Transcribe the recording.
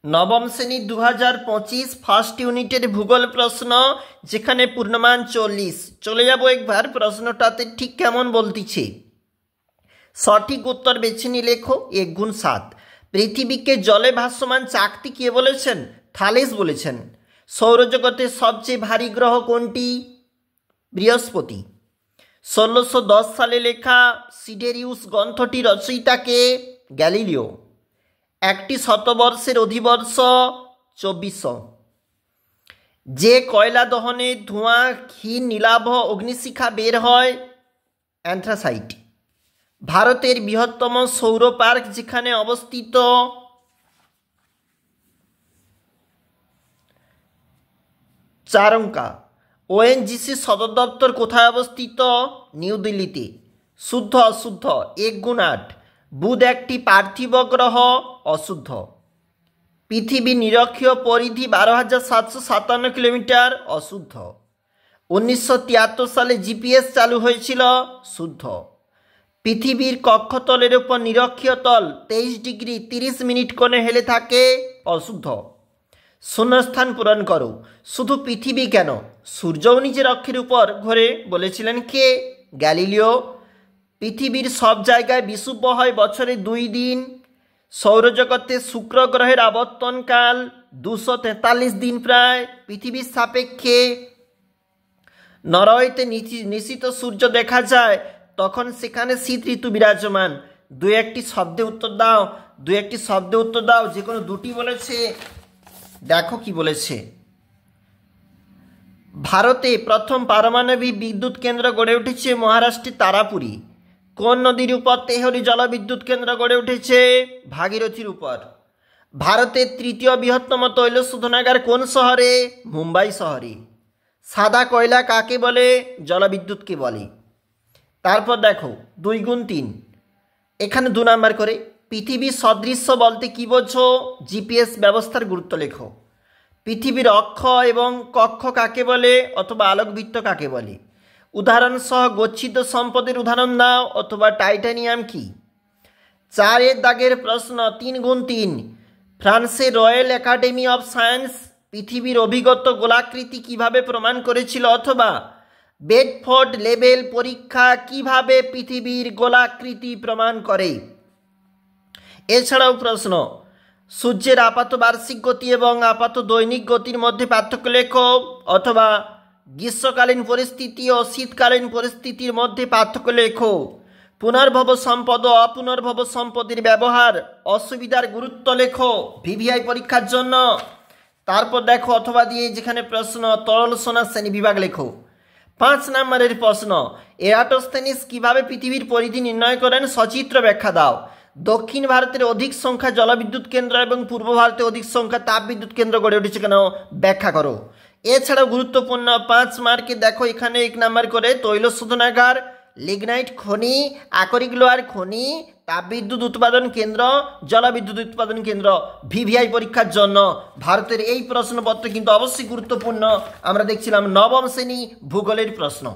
নবম শ্রেণী 2025 ফার্স্ট ইউনিটের ভূগোল প্রশ্ন, যেখানে পূর্ণমান 40। চলে যাব একবার প্রশ্নটাতে ঠিক কেমন বলতিছে। সঠিক উত্তর বেছে নিয়ে লেখো 1 গুণ 7। পৃথিবীকে জলে ভাসমান চাকতি কে বলেছেন? থালেস বলেছেন। সৌরজগতের সবচেয়ে ভারী গ্রহ কোনটি? বৃহস্পতি। 1610 সালে লেখা সিডেরিউস গ্রন্থটি রচয়িতাকে? গ্যালিলিও। একটি শতবর্ষের অধিবর্ষ 2400। যে কয়লা দহনে ধোঁয়া, ক্ষীণ নীলাভ অগ্নিশিখা বের হয়? অ্যান্থ্রাসাইট। ভারতের বৃহত্তম সৌর পার্ক যেখানে অবস্থিত? চারঙ্কা। ওএনজিসি সদর দপ্তর কোথায় অবস্থিত? নিউ দিল্লিতে। শুদ্ধ অশুদ্ধ 1 গুণ 8। বুধ একটি পার্থিব গ্রহ? অশুদ্ধ। পৃথিবীর নিরক্ষীয় পরিধি 12,757 কিলোমিটার? অশুদ্ধ। 1973 সালে জিপিএস চালু হয়েছিল? শুদ্ধ। পৃথিবীর কক্ষতলের উপর নিরক্ষীয় তল 23 ডিগ্রি 30 মিনিট কোণে হেলে থাকে? অশুদ্ধ। শূন্যস্থান পূরণ করো। শুধু পৃথিবী কেন, সূর্যও নিজের অক্ষের উপর ঘোরে বলেছিলেন কে? গ্যালিলিও। পৃথিবীর সব জায়গায় বিষুব হয় বছরে 2 দিন। সৌরজগতে শুক্র গ্রহের আবর্তনকাল 243 দিন প্রায় পৃথিবীর সাপেক্ষে। নরওয়েতে নিশিত সূর্য দেখা যায়, তখন সেখানে শীত ঋতু বিরাজমান। 2-1টি শব্দে উত্তর দাও, 2-1টি শব্দে উত্তর দাও, যে কোনো দুটি বলেছে। দেখো কি বলেছে। ভারতে প্রথম পারমাণবিক বিদ্যুৎ কেন্দ্র গড়ে উঠেছে মহারাষ্ট্রের তারাপুরী। কোন নদীর উপর তেহরি জলবিদ্যুৎ কেন্দ্র গড়ে উঠেছে? ভাগীরথীর উপর। ভারতের তৃতীয় বৃহত্তম তৈল শোধনাগার কোন শহরে? মুম্বাই শহরে। সাদা কয়লা কাকে বলে? জলবিদ্যুৎকে বলে। তারপর দেখো 2 গুণ 3। এখানে 2 নাম্বার করে। পৃথিবীর সদৃশ্য বলতে কি বোঝো? জিপিএস ব্যবস্থার গুরুত্ব লেখো। পৃথিবীর অক্ষ এবং কক্ষ কাকে বলে, অথবা আলোকবৃত্ত কাকে বলে? উদাহরণ সহ গচ্ছিত সম্পদের উদাহরণ দাও, অথবা টাইটানিয়াম কি? 4 দাগের প্রশ্ন 3 গুণ 3। ফ্রান্সের রয়্যাল একাডেমি অফ সায়েন্স পৃথিবীর অভিগত গোলাকৃতি কিভাবে প্রমাণ করেছিল, অথবা বেডফোর্ড লেভেল পরীক্ষা কিভাবে পৃথিবীর গোলাকৃতি প্রমাণ করে? এছাড়াও প্রশ্ন, সূর্যের আপাত বার্ষিক গতি এবং আপাত দৈনিক গতির মধ্যে পার্থক্য লেখো, অথবা গ্রীষ্মকালীন পরিস্থিতি ও শীতকালীন পরিস্থিতির মধ্যে পার্থক্য লেখো। পুনর্ভব সম্পদ ও অপুনর্ভব সম্পদের ব্যবহার, অসুবিধার গুরুত্ব লেখো ভিভিআই পরীক্ষার জন্য। তারপর দেখো অথবা দিয়ে যেখানে প্রশ্ন, তরল সোনা শ্রেণী বিভাগ লেখো। 5 নম্বরের প্রশ্ন, এরাটোস্থেনিস কিভাবে পৃথিবীর পরিধি নির্ণয় করেন? সচিত্র ব্যাখ্যা দাও। দক্ষিণ ভারতের অধিক সংখ্যা জলবিদ্যুৎ কেন্দ্র এবং পূর্ব ভারতে অধিক সংখ্যা তাপবিদ্যুৎ কেন্দ্র গড়ে উঠেছে কেন? ব্যাখ্যা করো। এছাড়াও গুরুত্বপূর্ণ 5 মার্কে দেখো এখানে 1 নাম্বার করে তৈল শোধনাগার, লিগনাইট খনি, আকরিক লোহার খনি, তাপবিদ্যুৎ উৎপাদন কেন্দ্র, জলবিদ্যুৎ উৎপাদন কেন্দ্র ভিভিআই পরীক্ষার জন্য। ভারতের এই প্রশ্নপত্র কিন্তু অবশ্যই গুরুত্বপূর্ণ। আমরা দেখছিলাম নবম শ্রেণী ভূগোলের প্রশ্ন।